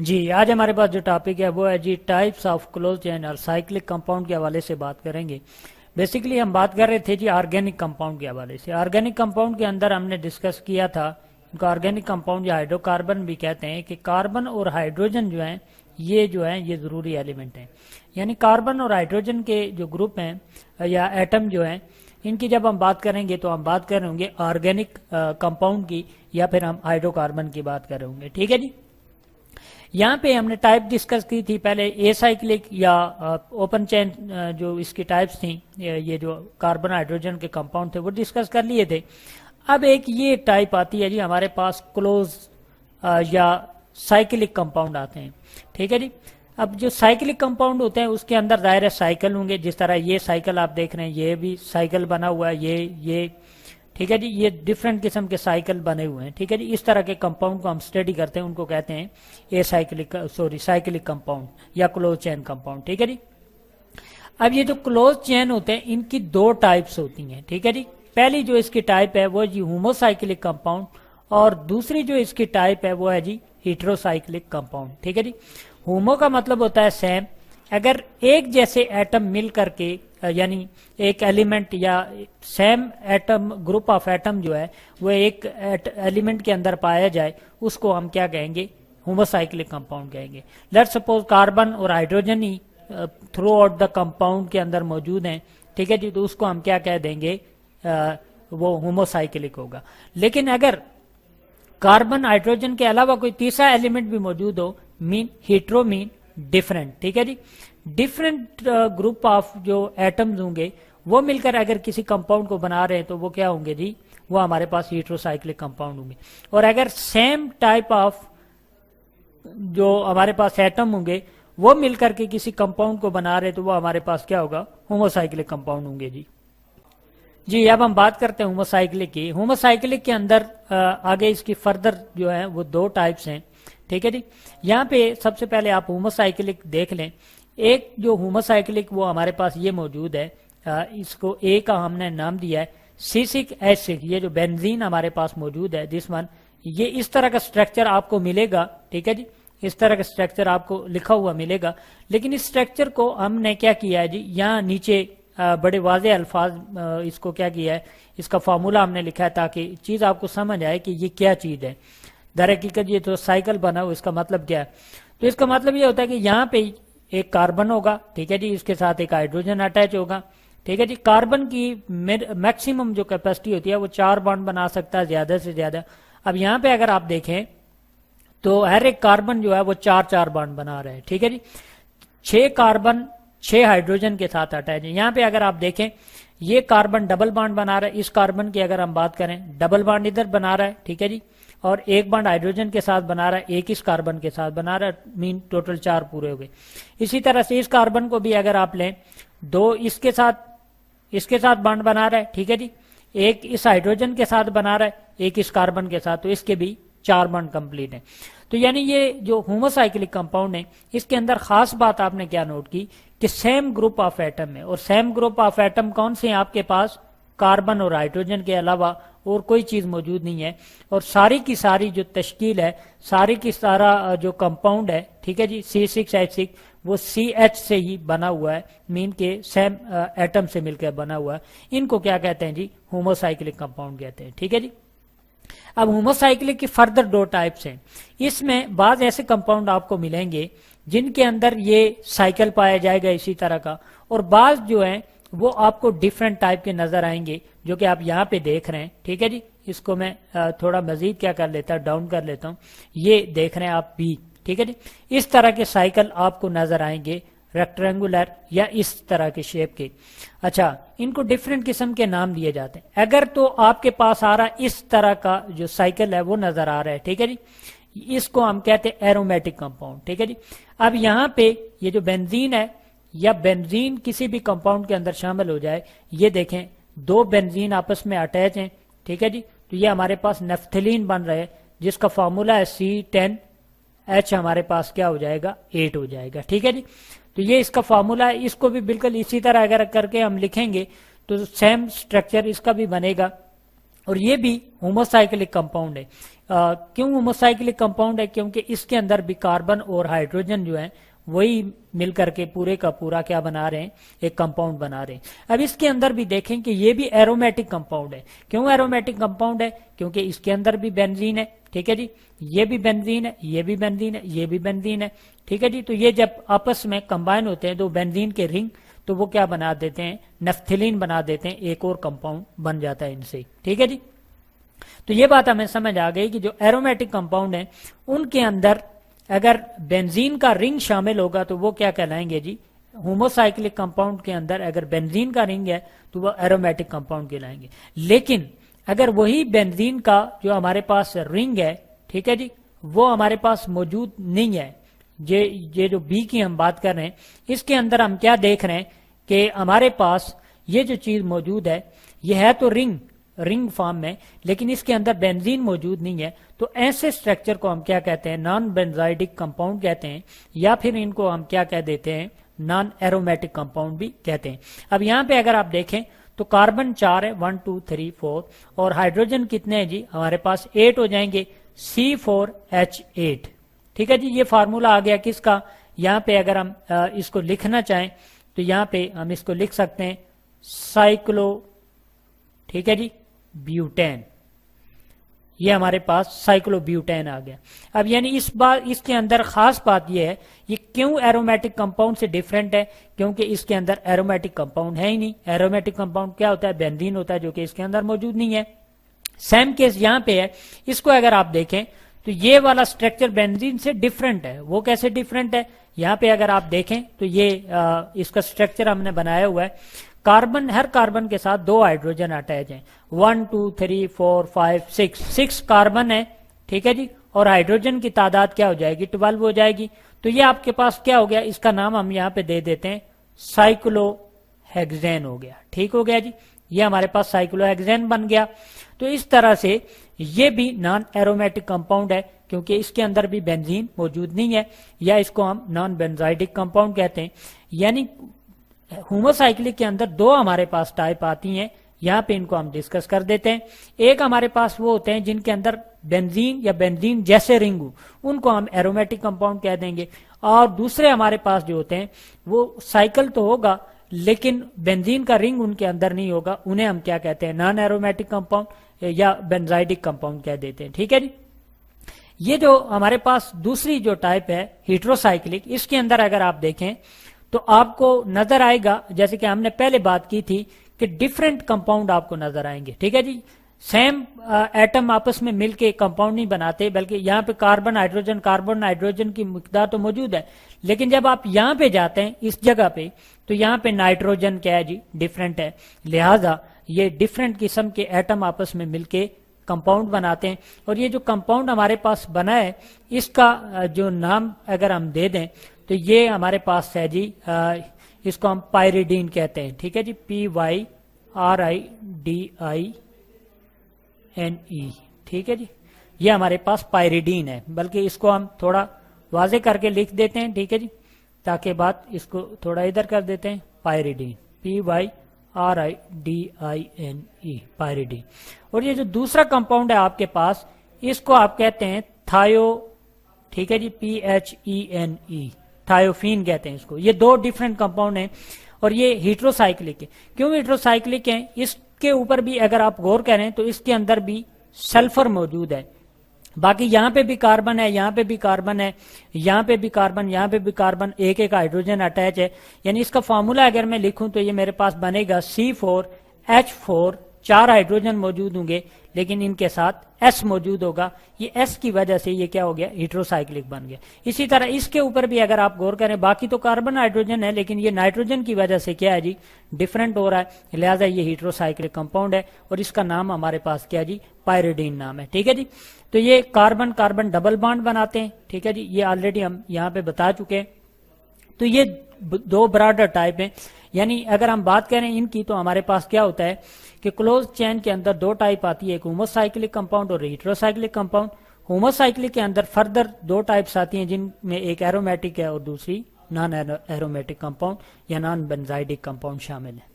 جی آج ہمارے پاس جو ٹاپک ہے وہ ہے جی ٹائپس آف کلوز چین اور سائیکلک کمپاؤنڈ کے حوالے سے بات کریں گے. بیسیکلی ہم بات کر رہے تھے جی آرگینک کمپاؤنڈ کے حوالے سے. آرگینک کمپاؤنڈ کے اندر ہم نے ڈسکس کیا تھا ان کو آرگینک کمپاؤنڈ یا ہائیڈرو کاربن بھی کہتے ہیں کہ کاربن اور ہائیڈروجن جو ہیں یہ ضروری ایلیمنٹ ہیں. یعنی کاربن اور ہائیڈروجن کے جو گروپ ہیں یا ایٹم جو ہیں ان کی جب ہم بات کریں گے تو ہم بات کر رہے ہوں گے آرگینک کمپاؤنڈ کی یا پھر ہم ہائیڈرو کاربن کی بات کر رہے ہوں گے. ٹھیک ہے جی. یہاں پہ ہم نے ٹائپ ڈسکس کی تھی پہلے اے سائیکلک یا اوپن چین جو اس کی ٹائپس تھیں یہ جو کاربن ہائیڈروجن کے کمپاؤنڈ تھے وہ ڈسکس کر لیے تھے. اب ایک یہ ٹائپ آتی ہے جی ہمارے پاس کلوز یا سائیکلک کمپاؤنڈ آتے ہیں. ٹھیک ہے جی. اب جو سائیکلک کمپاؤنڈ ہوتے ہیں اس کے اندر ظاہر ہے سائیکل ہوں گے, جس طرح یہ سائیکل آپ دیکھ رہے ہیں یہ بھی سائیکل بنا ہوا ہے یہ ٹھیک ہے جی. یہ ڈفرینٹ قسم کے سائیکل بنے ہوئے ہیں. ٹھیک ہے جی. اس طرح کے کمپاؤنڈ کو ہم اسٹڈی کرتے ہیں ان کو کہتے ہیں اے سائیکلک کمپاؤنڈ یا کلوز چین کمپاؤنڈ. ٹھیک ہے جی. اب یہ جو کلوز چین ہوتے ہیں ان کی دو ٹائپس ہوتی ہیں. ٹھیک ہے جی. پہلی جو اس کی ٹائپ ہے وہ جی ہومو سائیکلک کمپاؤنڈ اور دوسری جو اس کی ٹائپ ہے وہ ہے جی ہیٹرو سائیکلک کمپاؤنڈ. ٹھیک ہے جی. ہومو کا مطلب ہوتا ہے سیم. اگر ایک جیسے ایٹم مل کر کے یعنی ایک ایلیمنٹ یا same atom group of atom جو ہے وہ ایک ایلیمنٹ کے اندر پایا جائے اس کو ہم کیا کہیں گے ہومو سائیکلک کمپاؤنڈ کہیں گے. لیٹ سپوز کاربن اور hydrogen he through out the compound کے اندر موجود ہیں. ٹھیک ہے جی. تو اس کو ہم کیا کہہ دیں گے وہ ہومو سائیکلک ہوگا. لیکن اگر کاربن ہائیڈروجن کے علاوہ کوئی تیسرا ایلیمنٹ بھی موجود ہو مین ہیٹرو مین ڈفرینٹ. ٹھیک ہے جی. ڈفرینٹ گروپ آف جو ایٹمز ہوں گے وہ مل کر اگر کسی کمپاؤنڈ کو بنا رہے ہیں تو وہ کیا ہوں گے جی وہ ہمارے پاس ہیٹرو سائیکلک کمپاؤنڈ ہوں گے. اور اگر سیم ٹائپ آف جو ہمارے پاس ایٹم ہوں گے وہ مل کر کے کسی کمپاؤنڈ کو بنا رہے تو وہ ہمارے پاس کیا ہوگا ہومو سائیکلک کمپاؤنڈ ہوں گے جی. جی اب ہم بات کرتے ہیں ہومو سائیکلک کی. ہومو سائیکلک کے اندر آگے اس کی فردر جو ہے وہ دو ٹائپس ہیں. ٹھیک ہے جی. یہاں پہ سب سے پہلے آپ ہومو سائیکلک دیکھ لیں. ایک جو ہومو سائیکلک وہ ہمارے پاس یہ موجود ہے, اس کو اے کا ہم نے نام دیا ہے C6H6. یہ جو بینزین ہمارے پاس موجود ہے دس ون, یہ اس طرح کا سٹرکچر آپ کو ملے گا. ٹھیک ہے جی. اس طرح کا سٹرکچر آپ کو لکھا ہوا ملے گا. لیکن اس سٹرکچر کو ہم نے کیا کیا ہے جی یہاں نیچے بڑے واضح الفاظ اس کو کیا کیا ہے اس کا فارمولہ ہم نے لکھا ہے تاکہ چیز آپ کو سمجھ آئے کہ یہ کیا چیز ہے. در حقیقت یہ تو سائیکل بنا ہو اس کا مطلب کیا ہے. تو اس کا مطلب یہ ہوتا ہے کہ یہاں پہ ایک کاربن ہوگا. ٹھیک ہے جی. اس کے ساتھ ایک ہائیڈروجن اٹیچ ہوگا. ٹھیک ہے جی. کاربن کی میکسیمم جو کیپیسٹی ہوتی ہے وہ 4 بانڈ بنا سکتا ہے زیادہ سے زیادہ. اب یہاں پہ اگر آپ دیکھیں تو ہر ایک کاربن جو ہے وہ 4 بانڈ بنا رہا ہے. ٹھیک ہے جی. 6 کاربن 6 ہائیڈروجن کے ساتھ اٹیچ ہے. یہاں پہ اگر آپ دیکھیں یہ کاربن ڈبل بانڈ بنا رہا ہے. اس کاربن کی اگر ہم بات کریں ڈبل بانڈ ادھر بنا رہا ہے. ٹھیک ہے جی. اور ایک بانڈ ہائیڈروجن کے ساتھ بنا رہا ہے, ایک اس کاربن کے ساتھ بنا رہا ہے, مین ٹوٹل 4 پورے ہو گئے. اسی طرح سے اس کاربن کو بھی اگر آپ لیں 2 اس کے ساتھ بانڈ بنا رہا ہے. ٹھیک ہے جی. ایک اس ہائیڈروجن کے ساتھ بنا رہا ہے, ایک اس کاربن کے ساتھ, تو اس کے بھی 4 بانڈ کمپلیٹ ہیں. تو یعنی یہ جو ہومو سائیکلک کمپاؤنڈ ہے اس کے اندر خاص بات آپ نے کیا نوٹ کی کہ سیم گروپ آف ایٹم ہے. اور سیم گروپ آف ایٹم کون سے ہیں آپ کے پاس کاربن اور ہائیڈروجن کے علاوہ اور کوئی چیز موجود نہیں ہے. اور ساری کی ساری جو تشکیل ہے ساری کی سارا جو کمپاؤنڈ ہے ٹھیک ہے جی C6H6 وہ CH سے ہی بنا ہوا ہے, مین کے سیم ایٹم سے مل کر بنا ہوا ہے. ان کو کیا کہتے ہیں جی ہومو سائیکلک کمپاؤنڈ کہتے ہیں. ٹھیک ہے جی. اب ہومو سائیکلک کی فردر 2 ٹائپس ہیں. اس میں بعض ایسے کمپاؤنڈ آپ کو ملیں گے جن کے اندر یہ سائیکل پایا جائے گا اسی طرح کا, اور بعض جو ہیں وہ آپ کو ڈیفرنٹ ٹائپ کے نظر آئیں گے جو کہ آپ یہاں پہ دیکھ رہے ہیں. ٹھیک ہے جی. اس کو میں تھوڑا مزید کیا کر لیتا ہوں ڈاؤن کر لیتا ہوں. یہ دیکھ رہے ہیں آپ بھی. ٹھیک ہے جی. اس طرح کے سائیکل آپ کو نظر آئیں گے ریکٹرینگولر یا اس طرح کے شیپ کے. اچھا ان کو ڈفرینٹ قسم کے نام دیے جاتے ہیں. اگر تو آپ کے پاس آ رہا اس طرح کا جو سائیکل ہے وہ نظر آ رہا ہے ٹھیک ہے جی, اس کو ہم کہتے ہیں ایرومیٹک کمپاؤنڈ. ٹھیک ہے جی. اب یہاں پہ یہ جو بینزین ہے یا بینزین کسی بھی کمپاؤنڈ کے اندر شامل ہو جائے, یہ دیکھیں 2 بینزین آپس میں اٹیچ ہیں. ٹھیک ہے جی. تو یہ ہمارے پاس نیفتھلین بن رہے جس کا فارمولا ہے C10H ہمارے پاس کیا ہو جائے گا 8 ہو جائے گا. ٹھیک ہے جی. تو یہ اس کا فارمولا ہے. اس کو بھی بالکل اسی طرح اگر کر کے ہم لکھیں گے تو سیم سٹرکچر اس کا بھی بنے گا. اور یہ بھی ہوموسائیکلک کمپاؤنڈ ہے. کیوں ہوموسائیکلک کمپاؤنڈ ہے؟ کیونکہ اس کے اندر بھی کاربن اور ہائیڈروجن جو ہیں وہی مل کر کے پورے کا پورا کیا بنا رہے ہیں؟ ایک کمپاؤنڈ بنا رہے ہیں. اب اس کے اندر بھی دیکھیں کہ یہ بھی ایرومیٹک کمپاؤنڈ ہے. کیوں ایرومیٹک کمپاؤنڈ ہے؟ کیونکہ اس کے اندر بھی بینزین ہے. ٹھیک ہے جی، یہ بھی بینزین ہے، یہ بھی بینزین ہے، یہ بھی بینزین ہے. ٹھیک ہے جی، تو یہ جب آپس میں کمبائن ہوتے ہیں تو بینزین کے رنگ تو وہ کیا بنا دیتے ہیں؟ نفتھلین بنا دیتے ہیں، ایک اور کمپاؤنڈ بن جاتا ہے ان سے. ٹھیک ہے جی، تو یہ بات ہمیں سمجھ آ گئی کہ جو ایرومیٹک کمپاؤنڈ ہیں ان کے اندر اگر بینزین کا رنگ شامل ہوگا تو وہ کیا کہلائیں گے جی؟ ہوموسائیکلک کمپاؤنڈ کے اندر اگر بینزین کا رنگ ہے تو وہ ایرومیٹک کمپاؤنڈ کہلائیں گے. لیکن اگر وہی بینزین کا جو ہمارے پاس رنگ ہے، ٹھیک ہے جی، وہ ہمارے پاس موجود نہیں ہے، یہ جو بی کی ہم بات کر رہے ہیں اس کے اندر ہم کیا دیکھ رہے ہیں کہ ہمارے پاس یہ جو چیز موجود ہے یہ ہے تو رنگ فارم میں، لیکن اس کے اندر بینزین موجود نہیں ہے. تو ایسے سٹرکچر کو ہم کیا کہتے ہیں؟ نان بینزائیڈک کمپاؤنڈ کہتے ہیں، یا پھر ان کو ہم کیا کہہ دیتے ہیں؟ نان ایرومیٹک کمپاؤنڈ بھی کہتے ہیں. اب یہاں پہ اگر آپ دیکھیں تو کاربن 4 ہے، 1 2 3 4، اور ہائیڈروجن کتنے ہیں جی؟ ہمارے پاس 8 ہو جائیں گے، C4H8. ٹھیک ہے جی، یہ فارمولا آ گیا کس کا؟ یہاں پہ اگر ہم اس کو لکھنا چاہیں تو یہاں پہ ہم اس کو لکھ سکتے ہیں سائیکلو، ٹھیک ہے جی، بیوٹین. یہ ہمارے پاس سائیکلو بیوٹین آ گیا. اب یعنی اس کے اندر خاص بات یہ ہے، یہ کیوں ایرومیٹک کمپاؤنڈ سے ڈیفرنٹ ہے؟ کیونکہ اس کے اندر ایرومیٹک کمپاؤنڈ ہے ہی نہیں. ایرومیٹک کمپاؤنڈ کیا ہوتا ہے؟ بینزین ہوتا ہے، جو کہ اس کے اندر موجود نہیں ہے. سیم کیس یہاں پہ ہے. اس کو اگر آپ دیکھیں تو یہ والا سٹرکچر بینزین سے ڈیفرنٹ ہے. وہ کیسے ڈیفرنٹ ہے؟ یہاں پہ اگر آپ دیکھیں تو یہ اس کا سٹرکچر ہم نے بنایا ہوا ہے. ہر کاربن کے ساتھ 2 ہائیڈروجن اٹیچ ہیں، 1 2 3 4 5 6 کاربن ہے. ٹھیک ہے جی، اور ہائیڈروجن کی تعداد کیا ہو جائے گی؟ 12 ہو جائے گی. تو یہ آپ کے پاس کیا ہو گیا؟ اس کا نام ہم یہاں پہ دے دیتے ہیں سائیکلو ہیگزین ہو گیا. ٹھیک ہو گیا جی، یہ ہمارے پاس سائیکلو ہیگزین بن گیا. تو اس طرح سے یہ بھی نان ایرومیٹک کمپاؤنڈ ہے کیونکہ اس کے اندر بھی بینزین موجود نہیں ہے، یا اس کو ہم نان بینزائیڈک کمپاؤنڈ کہتے ہیں. یعنی ہوموسائیکلک کے اندر 2 ہمارے پاس ٹائپ آتی ہیں. یہاں پہ ان کو ہم ڈسکس کر دیتے ہیں. ایک ہمارے پاس وہ ہوتے ہیں جن کے اندر بینزین یا بینزین جیسے رنگ ہو، ان کو ہم ایرومیٹک کمپاؤنڈ کہہ دیں گے. اور دوسرے ہمارے پاس جو ہوتے ہیں وہ سائیکل تو ہوگا لیکن بینزین کا رنگ ان کے اندر نہیں ہوگا، انہیں ہم کیا کہتے ہیں؟ نان ایرومیٹک کمپاؤنڈ یا بینزائیڈک کمپاؤنڈ کہہ دیتے ہیں. ٹھیک ہے جی، یہ جو ہمارے پاس دوسری جو ٹائپ ہے ہیٹروسائیکلک، اس کے اندر اگر آپ دیکھیں تو آپ کو نظر آئے گا جیسے کہ ہم نے پہلے بات کی تھی کہ ڈفرینٹ کمپاؤنڈ آپ کو نظر آئیں گے. ٹھیک ہے جی، سیم ایٹم آپس میں مل کے کمپاؤنڈ نہیں بناتے، بلکہ یہاں پہ کاربن ہائیڈروجن کی مقدار تو موجود ہے، لیکن جب آپ یہاں پہ جاتے ہیں اس جگہ پہ تو یہاں پہ نائٹروجن کیا ہے جی؟ ڈفرینٹ ہے. لہذا یہ ڈفرینٹ قسم کے ایٹم آپس میں مل کے کمپاؤنڈ بناتے ہیں. اور یہ جو کمپاؤنڈ ہمارے پاس بنا ہے اس کا جو نام اگر ہم دے دیں تو یہ ہمارے پاس ہے جی، اس کو ہم پائریڈین کہتے ہیں. ٹھیک ہے جی، PYRIDINE. ٹھیک ہے جی، یہ ہمارے پاس پائریڈین ہے، بلکہ اس کو ہم تھوڑا واضح کر کے لکھ دیتے ہیں. ٹھیک ہے جی، تاکہ بات اس کو تھوڑا ادھر کر دیتے ہیں. پائریڈین، PYRIDINE، پائریڈین. اور یہ جو دوسرا کمپاؤنڈ ہے آپ کے پاس اس کو آپ کہتے ہیں تھایو. ٹھیک ہے جی، PHENE، تھایوفین کہتے ہیں اس کو. یہ 2 ڈفرینٹ کمپاؤنڈ ہیں اور یہ ہیٹروسائیکلک ہے. کیوں ہیٹروسائیکلک ہیں؟ اس کے اوپر بھی اگر آپ غور کریں تو اس کے اندر بھی سلفر موجود ہے. باقی یہاں پہ بھی کاربن ہے، یہاں پہ بھی کاربن ہے، یہاں پہ بھی کاربن، یہاں پہ بھی کاربن، ایک ہائیڈروجن اٹیچ ہے. یعنی اس کا فارمولا اگر میں لکھوں تو یہ میرے پاس بنے گا C4H4. 4 ہائیڈروجن موجود ہوں گے لیکن ان کے ساتھ S موجود ہوگا. یہ S کی وجہ سے یہ کیا ہو گیا؟ ہیٹروسائیکلک بن گیا. اسی طرح اس کے اوپر بھی اگر آپ غور کریں باقی تو کاربن ہائیڈروجن ہے لیکن یہ نائٹروجن کی وجہ سے کیا ہے جی؟ ڈفرینٹ ہو رہا ہے. لہٰذا یہ ہیٹروسائیکلک کمپاؤنڈ ہے اور اس کا نام ہمارے پاس کیا جی؟ پائریڈین نام ہے. ٹھیک ہے جی، تو یہ کاربن ڈبل بانڈ بناتے ہیں. ٹھیک ہے جی، یہ آلریڈی ہم یہاں پہ بتا چکے ہیں. تو یہ 2 براڈر ٹائپ ہیں. یعنی اگر ہم بات کریں ان کی تو ہمارے پاس کیا ہوتا ہے کہ کلوز چین کے اندر 2 ٹائپ آتی ہے، ایک ہوموسائیکلک کمپاؤنڈ اور ہیٹروسائیکلک کمپاؤنڈ. ہوموسائیکلک کے اندر فردر 2 ٹائپس آتی ہیں جن میں ایک ایرومیٹک ہے اور دوسری نان ایرومیٹک کمپاؤنڈ یا نان بینزائیڈک کمپاؤنڈ شامل ہے.